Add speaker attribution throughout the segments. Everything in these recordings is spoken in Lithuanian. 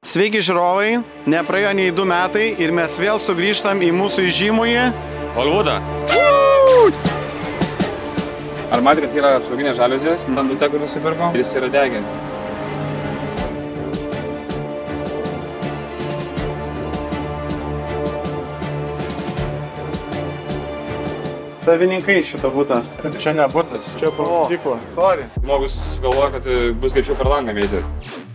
Speaker 1: Sveiki žiūrovai, nepraėjo nei 2 metai ir mes vėl sugrįžtam į mūsų įžymųjį
Speaker 2: Holivudą. Ar matėte, kad yra apsauginės žaliuzės, tam dute, kur nusipirko, ir jis yra deginti.
Speaker 1: savininkai šito butą.
Speaker 3: Čia ne butas, čia mokykla.
Speaker 1: Sorry.
Speaker 2: Žmogus sugalvoja, kad bus greičiau per langą eiti.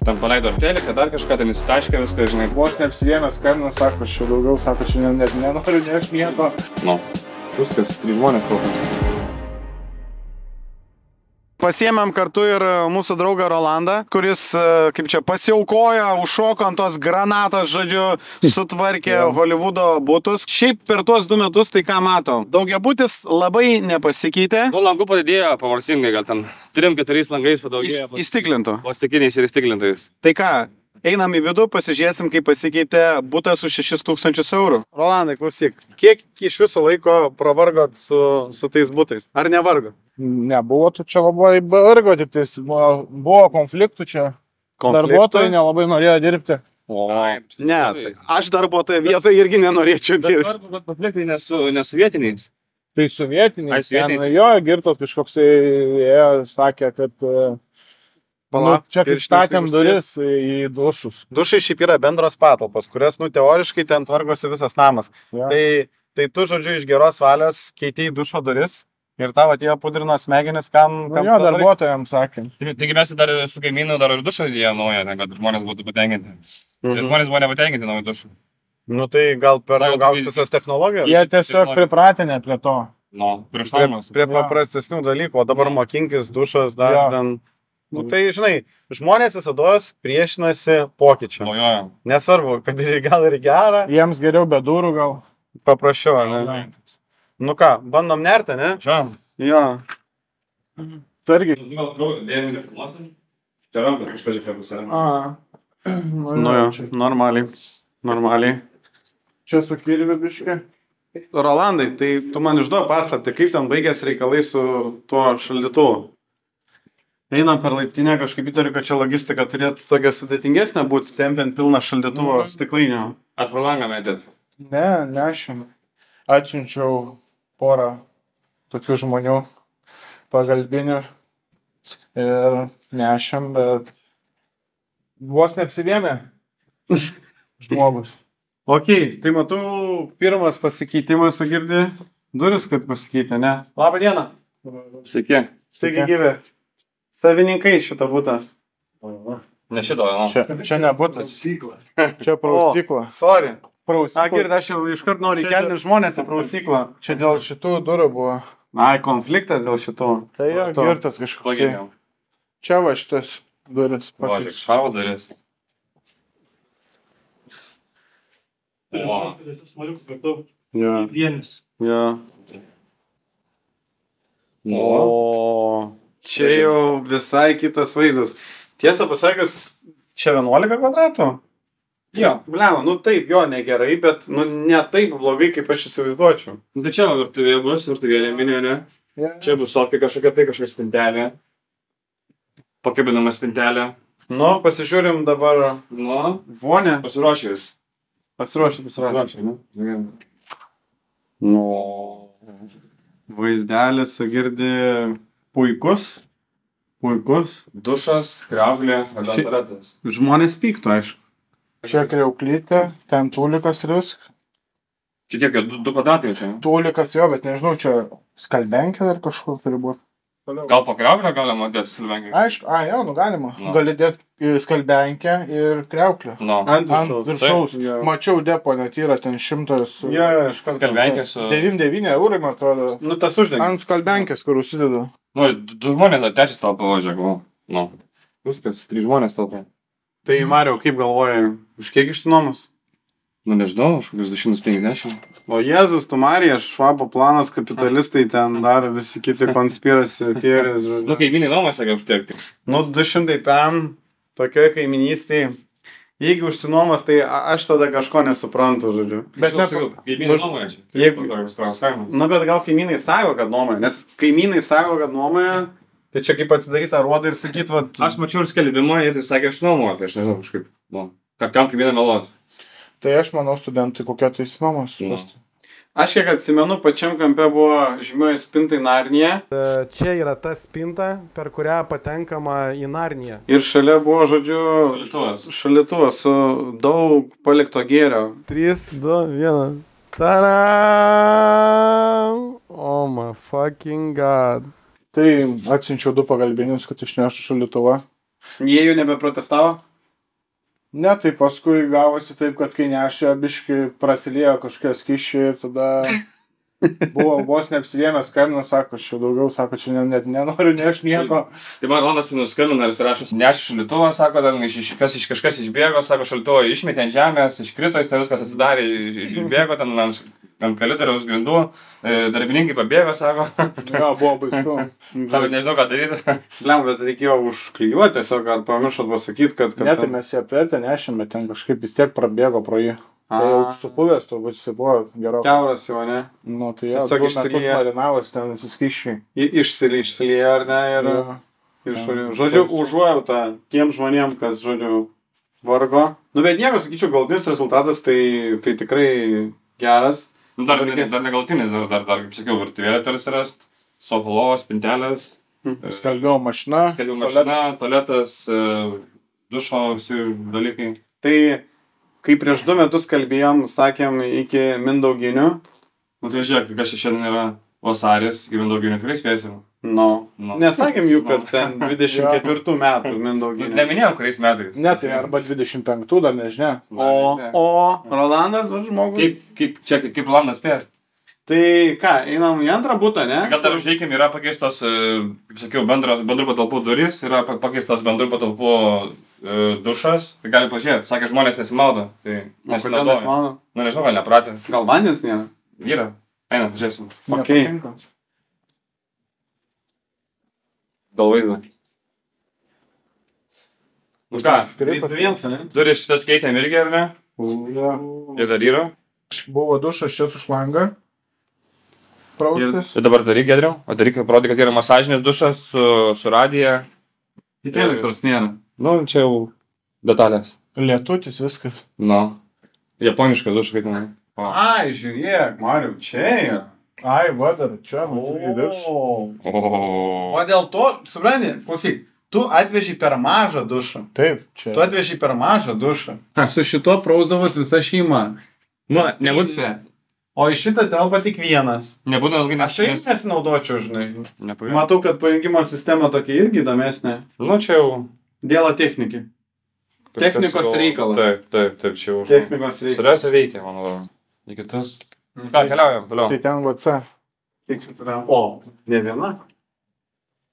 Speaker 2: Ten paleido artelį, kad dar kažką ten įsitaškė, viską, žinai.
Speaker 3: Vos neapsivienas skambina, sako, čia daugiau, sako, čia net nenoriu nieko.
Speaker 2: Nu, viskas, 3 žmonės laukia.
Speaker 1: Pasiėmėm kartu ir mūsų draugą Rolandą, kuris, kaip čia, pasiaukojo, užšoko ant tos granatos, žodžiu, sutvarkė Holivudo butus. Šiaip per tuos 2 metus tai ką matom? Daugiabutis labai nepasikeitė.
Speaker 2: Nu, langų padidėjo pavarsingai, gal ten 3-4 langais padaugėjo.
Speaker 1: Įstiklintų.
Speaker 2: Plastikiniais ir įstiklintais.
Speaker 1: Tai ką, einam į vidų, pasižiūrėsim, kaip pasikeitė butas už 6000 eurų. Rolandai, klausyk, kiek iš viso laiko pravargot su tais butais? Ar nevargot?
Speaker 3: Nebuvo tu čia labai vargo, tik tais buvo konfliktų čia. Darbuotojai nelabai norėjo dirbti.
Speaker 1: Ne, tai aš darbuotojo vietoje irgi nenorėčiau dirbti.
Speaker 2: Bet svarbu, kad konfliktai ne su vietiniais.
Speaker 3: Tai su vietiniais.
Speaker 2: Ai, su vietiniais.
Speaker 3: Jo, girtas kažkoks ėjo, sakė, kad čia kaip statėm duris į dušus.
Speaker 1: Dušai šiaip yra bendros patalpos, kurias, teoriškai ten tvarkosi visas namas.
Speaker 3: Ja.
Speaker 1: Tai tu, žodžiu, iš geros valios keitei dušo duris ir tavo atėjo pudrino smegenis, kam
Speaker 3: Jo, darbuotojams sakė.
Speaker 2: Taigi mes dar su kaimynu dar ir dušą įdėjo naują, kad žmonės būtų patenkinti. Ir žmonės buvo nepatenkinti naują dušą.
Speaker 1: Nu tai gal per daug aukštosios technologijos?
Speaker 3: Jie tiesiog pripratinę prie to.
Speaker 2: Nu, prieštaraujamas.
Speaker 1: Prie paprastesnių dalykų, o dabar mokinkis dušas dar ten. Nu tai, žinai, žmonės visados priešinasi pokyčiam.
Speaker 2: Nu, jo.
Speaker 1: Nesvarbu, kad gal ir gera.
Speaker 3: Jiems geriau be durų gal.
Speaker 1: Paprašiau, ne? Nu ką, bandom nerti, ne?
Speaker 2: Žiūrėjom.
Speaker 1: Jo.
Speaker 3: Sargiai.
Speaker 2: Gal kraujo, dėjome nepirmostam. Čia ranką kažkas čia pusė.
Speaker 1: Nu jo, normaliai.
Speaker 3: Čia su kirviu biškį.
Speaker 1: Rolandai, tai tu man išduok paslaptį, kaip ten baigės reikalai su tuo šaldytuvu? Einam per laiptinę, kažkaip įtariu, kad čia logistika turėtų tokia sudėtingesnė būti, tempiant pilną šaldytuvo stiklainio.
Speaker 2: Ar pro langą metėt?
Speaker 3: Ne, nešim. Atsiunčiau porą tokių žmonių pagalbinių ir nešim, bet vos neapsivėmė žmogus.
Speaker 1: Ok, tai matau, pirmas pasikeitimas sugirdi duris, kad pasikeitė, ne? Labą dieną.
Speaker 2: Sveiki.
Speaker 1: Sveiki gyvi. Savininkai šitą butą.
Speaker 2: Ne šito, nu.
Speaker 3: Čia ne butas. Čia prausykla.
Speaker 1: Sorry.
Speaker 3: Prausykla.
Speaker 1: Girdi, aš jau iškart noriu įkelti žmonės į prausyklą.
Speaker 3: Čia dėl šitų durų buvo.
Speaker 1: Ai, konfliktas dėl šitų.
Speaker 3: Tai jo, girtas kažkoks.
Speaker 2: Pagėdėjau.
Speaker 3: Čia va šitas duris.
Speaker 2: Važiuok, šavo duris. O.
Speaker 1: Jo.
Speaker 4: Vienis.
Speaker 1: Jo. O, čia jau visai kitas vaizdas. Tiesą pasakius, čia 11 kvadratų?
Speaker 2: Jo.
Speaker 1: Bliam, nu taip, jo, negerai, bet ne taip blogai, kaip aš įsivaizduočiau.
Speaker 2: Tai čia virtuvė bus, virtuvėlė minė, ne?
Speaker 3: Ja.
Speaker 2: Čia bus sofija kažkokia tai, kažkokia spintelė. Pakabinama spintelė.
Speaker 1: Nu, pasižiūrim dabar
Speaker 2: Nu,
Speaker 1: vonę.
Speaker 2: pasiruošęs.
Speaker 1: Pasiruošę.
Speaker 2: Ne?
Speaker 1: Nu, vaizdelis, girdi, puikus.
Speaker 2: Dušas, kriauklė, adantaratas.
Speaker 1: Žmonės pyktų, aišku.
Speaker 3: Čia kriauklytė, ten tūlikas ir viskas.
Speaker 2: Čia kiek, 2 kvadratai čia?
Speaker 3: Tūlikas jo, bet nežinau, čia skalbenkė dar kažkur turi būti.
Speaker 2: Gal po kriauklę galima dėti silvengiai?
Speaker 3: Aišku, jo, galima.
Speaker 2: Nu.
Speaker 3: Gali dėti skalbenkę ir kriauklę.
Speaker 2: Nu.
Speaker 1: Ant
Speaker 3: Ant viršaus.
Speaker 1: Taip, jo.
Speaker 3: Mačiau depo net yra ten 100.
Speaker 1: Jo, iš kas
Speaker 2: Skalbenkė su...
Speaker 3: 99 eurai, man atrodo.
Speaker 1: Nu, tas uždengis.
Speaker 3: Ant skalbenkės, kur užsideda.
Speaker 2: Nu, 2 žmonės, ar 3 talpa važiuok. Nu. Viskas, 3 žmonės talpa.
Speaker 1: Tai, Mariau, kaip galvoji, už kiek išsinuomus?
Speaker 2: Nu, nežinau, už kokius 250.
Speaker 1: O Jėzus, tu Marija, Švabo planas, kapitalistai ten dar visi kiti konspiracijos teorijos.
Speaker 2: Nu, kaimynai nuomas, sakė, užtekti.
Speaker 1: Nu, 200 PM, tokioje kaiminystėje. Jeigu užsinuomas, tai aš tada kažko nesuprantu, žodžiu.
Speaker 3: Bet
Speaker 2: Nu,
Speaker 3: ne...
Speaker 2: sakau, kaimynai nuomoja čia.
Speaker 1: Jeigu-
Speaker 2: Jeigu...
Speaker 1: Nu, bet gal kaimynai sako, kad nuomoja, nes kaimynai sako, kad nuomoja, tai čia kaip atsidaryt tą ruodą ir sakyt, vat...
Speaker 2: Aš mačiau ir skelbimą ir jis sakė, aš nuomoju, tai aš nežinau kažkaip. Nu. Kam kaimynai meluot?
Speaker 3: Tai aš manau, studentai kokia tai nuomos.
Speaker 1: Aš kiek atsimenu, pačiam kampe buvo žymioji spinta į Narniją.
Speaker 4: Čia yra ta spinta, per kurią patenkama į Narniją.
Speaker 1: Ir šalia buvo, žodžiu, šalituvas su daug palikto gėrio.
Speaker 4: 3, 2, 1. Tadam! Oh my fucking god.
Speaker 3: Tai atsinčiau 2 pagalbinius, kad išneštų šalituvą.
Speaker 1: Jie jų nebeprotestavo?
Speaker 3: Ne, tai paskui gavosi taip, kad kai nešė, biškai prasilėjo kažkokie skyšiai ir tada buvo vos neapsivienas skambina, sako, čia daugiau, sako, čia net nenoriu nešti nieko.
Speaker 2: Tai man Ronas nuskambina ir jis rašo, nešė šaldytuvą, sako, ten kažkas išbėgo, sako, šaldytuvą išmetė ant žemės, iškrito, jis ten viskas atsidarė, išbėgo ten ant kalidoriaus grindų, darbininkai pabėgo, sako.
Speaker 3: Jo, buvo baisu.
Speaker 2: Sako, nežinau, ką daryti.
Speaker 1: Bliam, bet reikėjo užklijuoti tiesiog, ar pamiršot pasakyti, kad...
Speaker 3: Ne, tai mes ją pertę nešėme, ten kažkaip vis tiek prabėgo pro jį. Tai jau supuvęs, turbūt jis buvo gerokai.
Speaker 1: Kiauras jau, ne?
Speaker 3: Nu, tai jau 2 metus marinavas, ten įsiskyšiai.
Speaker 1: Išsiliejo, ar ne? Ir žodžiu, užuojautą tiem žmonėm, kas, žodžiu, vargo. Nu, bet nieko, sakyčiau, galutinis rezultatas tai tikrai geras.
Speaker 2: Dar negaltinis, dar, kaip sakiau, virtuvėlė turi rast, sofa lovos, spintelės.
Speaker 3: Skalbimo mašina,
Speaker 2: tualetas, dušo, visi dalykai.
Speaker 1: Tai, kai prieš 2 metus kalbėjom, sakėm, iki Mindauginių.
Speaker 2: Nu tai žiūrėk, kas šiandien yra vasaris, iki Mindauginių tikrai spėsim.
Speaker 1: Nesakėm jų, kad ten 24 metų Mindauginių.
Speaker 2: Neminėjom, kuriais metais.
Speaker 3: Ne, tai arba 25, dar nežinia.
Speaker 1: O Rolandas, žmogus.
Speaker 2: Kaip Rolandas spės?
Speaker 1: Tai ką, einam į antrą butą, ne?
Speaker 2: Gal dar užeikim, yra pakeistos, kaip sakiau, bendrų patalpų durys, yra pakeistos bendrų patalpų dušas. Tai gali pažiūrėti, sakė, žmonės nesimaudo. Tai nesinaudoja. Nu, nežinau, gal nepratė.
Speaker 1: Gal vandens nėra?
Speaker 2: Yra. Einam, pažiūrėsim.
Speaker 1: Okay.
Speaker 2: Gal vaizdą. Nu ką,
Speaker 1: 3-2-1, ne?
Speaker 2: Durys šitas keitėm irgi, ar ne? Ir dar yra.
Speaker 3: Buvo dušas čia su šlanga. Praustis.
Speaker 2: Ir dabar daryk, Gedriau. O daryk, parodė, kad yra masažinis dušas su radija.
Speaker 1: Tik elektros nėra.
Speaker 2: Nu, čia jau detalės.
Speaker 3: Lietutis, viskas.
Speaker 2: Nu. Japoniškas dušas, kaip ten.
Speaker 1: Ai, žiūrėk, Mariu, čia yra.
Speaker 3: Ai, va, dar čia, į viršų.
Speaker 1: O dėl to, supranti, klausyk, tu atveži per mažą dušą.
Speaker 3: Taip, čia.
Speaker 1: Tu atveži per mažą dušą. Su šituo prausdavos visa šeima.
Speaker 2: Nu, nebūtų.
Speaker 1: O iš šitą telpa tik vienas.
Speaker 2: Nebūtų ilgai
Speaker 1: Aš čia nesinaudočiau, žinai.
Speaker 2: Nepavėjau.
Speaker 1: Matau, kad pajungimo sistema tokia irgi įdomesnė.
Speaker 2: Nu, čia jau.
Speaker 1: Dėl technikį. Technikos reikalas.
Speaker 2: Taip, čia jau.
Speaker 1: Technikos reikalas.
Speaker 2: Surėsia veikia, manau. Į kitus. Ką, keliaujam, toliau.
Speaker 3: Tai ten VC.
Speaker 1: O, ne viena.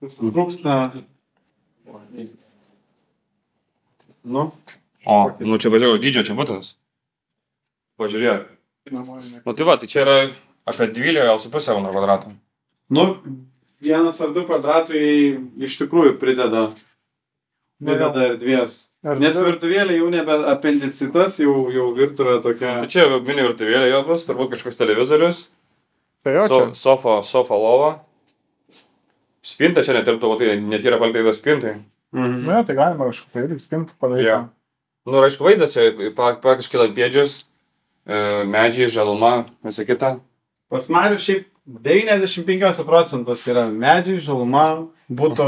Speaker 1: Trūksta. Nu.
Speaker 2: Nu čia važiuoju dydžio, čia būtas. Pažiūrėjau. Nu tai va, tai čia yra apie 12,5 kvadratų.
Speaker 1: Nu, 1 ar 2 kvadratai iš tikrųjų prideda erdvės. Nes virtuvėlė jau nebe apendicitas, jau virtuvė tokia.
Speaker 2: Čia mini virtuvėlė jau bus, turbūt kažkoks televizorius.
Speaker 3: Tai jo čia.
Speaker 2: Sofa lova. Spinta čia netirptų, o tai net yra palikta spintai.
Speaker 3: Ne, tai galima kažkaip irgi spintą padaryti.
Speaker 2: Ja. Nu, ir aišku, vaizdas čia praktiškai lampėdžius, medžiai, žaluma, visą kitą.
Speaker 1: Pas Marių šiaip 95% yra medžiai, žaluma, būtų...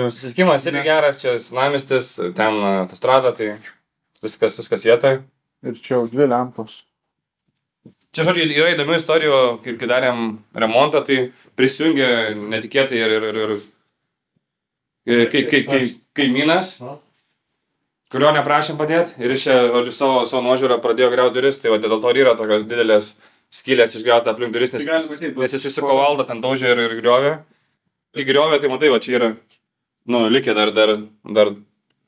Speaker 2: Susitikimas irgi geras, čia senamiestis, ten autostrada, tai viskas vietoje.
Speaker 3: Ir čia jau 2 lempos.
Speaker 2: Čia, žodžiu, yra įdomių istorijų, kai darėm remontą, tai prisijungė netikėtai ir kaimynas, kurio neprašėm padėti, ir jis čia, žodžiu, savo nuožiūrą pradėjo griauti duris, tai va, dėl to yra tokios didelės skylės išgriauta aplink duris, nes jis įsisuko valdą, ten daužė ir griovė. Kai griovė, tai matai, va, čia yra, nu, likė dar,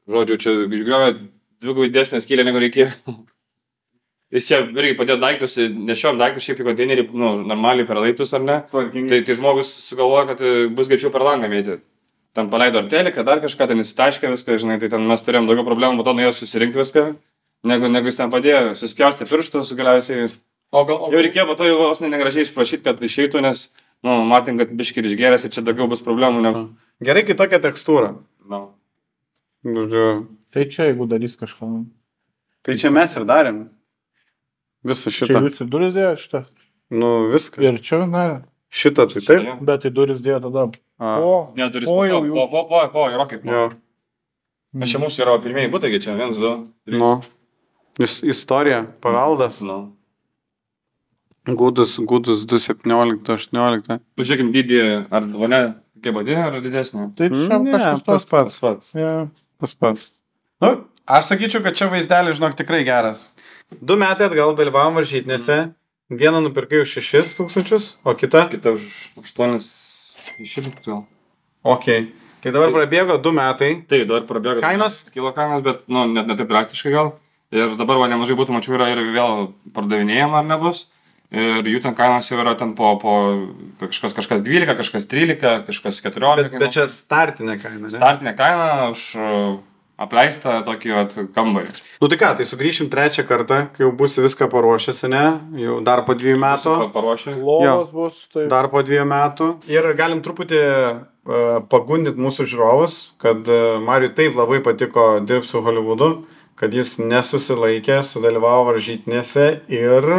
Speaker 2: žodžiu, čia išgriovė 2 didesnę skylę, negu reikėjo. Jis čia irgi padėjo daiktus, nešiom daiktus šiaip į konteinerį, nu, normaliai per laiptus, ar ne? Tai žmogus sugalvoja, kad bus greičiau per langą mėtyti. Ten paleido arteliką, dar kažką, ten įsitaškė viską, žinai, tai ten mes turėjom daugiau problemų, po to nuėjo susirinkti viską, negu jis ten padėjo, suspjaustė pirštus, galiausiai. Jau reikėjo po to jau vos negražiai išprašyti, kad išeitų, nes, nu, matėm, kad biškį ir išgėręs ir čia daugiau bus problemų, negu...
Speaker 1: Gerai, kai tokia tekstūra.
Speaker 2: No.
Speaker 3: Tai čia, jeigu darys kažką.
Speaker 1: Tai čia mes ir darėm. Visą
Speaker 3: Čia
Speaker 1: šitą.
Speaker 3: jūs ir duris dėjo šitą.
Speaker 1: Nu, viską.
Speaker 3: Ir čia, na,
Speaker 1: Šitą, tai taip.
Speaker 3: bet tai duris dėjo tada.
Speaker 1: A.
Speaker 2: Ne, duris.
Speaker 3: O, jau jūs.
Speaker 2: Yra kaip.
Speaker 1: Jo.
Speaker 2: Aš čia mūsų yra pirmieji būtai, čia 1, 2, 3.
Speaker 1: Nu. Istorija, paveldas.
Speaker 2: Nu.
Speaker 1: Gudus 2.17, 18.
Speaker 2: Pažiūrėkim dydį, ar vonia kaip badė, ar didesnė.
Speaker 3: Tai čia
Speaker 1: Ne,
Speaker 3: kažkas
Speaker 1: tas pats.
Speaker 2: Pats.
Speaker 3: Ja.
Speaker 1: Tas pats. Nu, aš sakyčiau, kad čia vaizdelis, žinok, tikrai geras. 2 metai atgal dalyvavom varžytinėse. Vieną nupirkai už 6 tūkstančius, o kitą?
Speaker 2: Kita už 8,6 gal.
Speaker 1: Ok. Tai dabar prabėgo 2 metai.
Speaker 2: Tai dabar prabėgo.
Speaker 1: Kainos?
Speaker 2: Kilo kainos, bet, nu, net taip praktiškai gal. Ir dabar va nemažai būtų mačiau yra ir vėl pardavinėjama ar nebus. Ir jų ten kainos jau yra ten po kažkas 12, kažkas 13, kažkas 14.
Speaker 1: Bet čia startinė kaina, ne?
Speaker 2: Startinė kaina už apleistą tokį vat kambarį.
Speaker 1: Nu tai ką, tai sugrįšim 3 kartą, kai jau bus viską paruošęs, ne? Jau dar po 2 metų.
Speaker 2: Paruošė.
Speaker 3: Lovos bus, tai...
Speaker 1: Dar po 2 metų. Ir galim truputį pagundyti mūsų žiūrovus, kad Mariui taip labai patiko dirbti su Hollywoodu, kad jis nesusilaikė, sudalyvavo varžytinėse ir...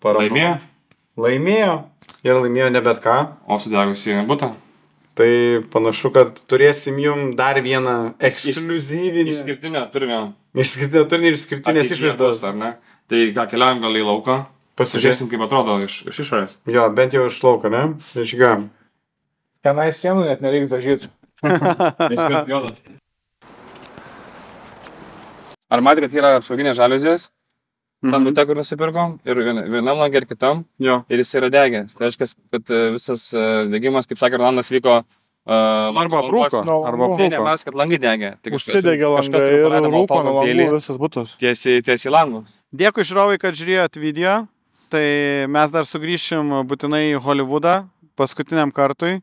Speaker 2: Laimėjo.
Speaker 1: Laimėjo. Ir laimėjo ne bet ką.
Speaker 2: O sudegusi būtą.
Speaker 1: Tai panašu, kad turėsim jum dar vieną ekskliuzyvinį.
Speaker 2: Išskirtinio turinio.
Speaker 1: Išskirtinio turinio ir išskirtinės išvaizdos.
Speaker 2: Ar ne? Tai ką, keliaujam gal į lauką. Pasižiūrėsim, kaip atrodo iš išorės.
Speaker 1: Jo, bent jau iš lauko, ne? Išgam.
Speaker 3: Tenai sienų net nereikia dažyti.
Speaker 2: Iškart juodas. Ar matė, kad yra apsauginės žaliuzės? Tam bute, kur nusipirkom, ir vienam langė ir kitam,
Speaker 1: Jo.
Speaker 2: ir jis yra degęs. Tai reiškia, kad visas degimas, kaip sakė Rolandas, vyko...
Speaker 1: Arba prūko, arba
Speaker 2: Ne,
Speaker 1: prūko.
Speaker 2: mes, kad langai degė. Tai
Speaker 3: Užsidegė langai ir rūko nuo langų visas butas.
Speaker 2: Tiesiai langus.
Speaker 1: Dėkui žiūrovai, kad žiūrėjot video. Tai mes dar sugrįšim būtinai į Hollywoodą paskutiniam kartui.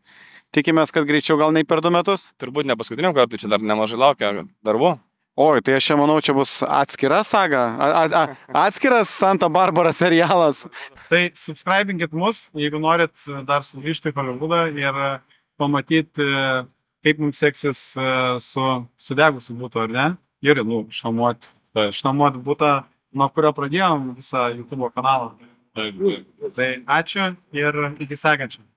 Speaker 1: Tikimės, kad greičiau gal nei per 2 metus.
Speaker 2: Turbūt ne paskutiniam kartui, čia dar nemažai laukia darbų.
Speaker 1: Oi, tai aš čia manau, čia bus atskira saga, atskiras Santa Barbara serialas. Tai subscribinkit mus, jeigu norit dar sugrįžti į Hollywoodą ir pamatyti, kaip mums seksis su sudegusiu būtu, ar ne? Ir, nu, šnamuoti būtą, nuo kurio pradėjom visą YouTube kanalą. Tai ačiū ir iki sekančio.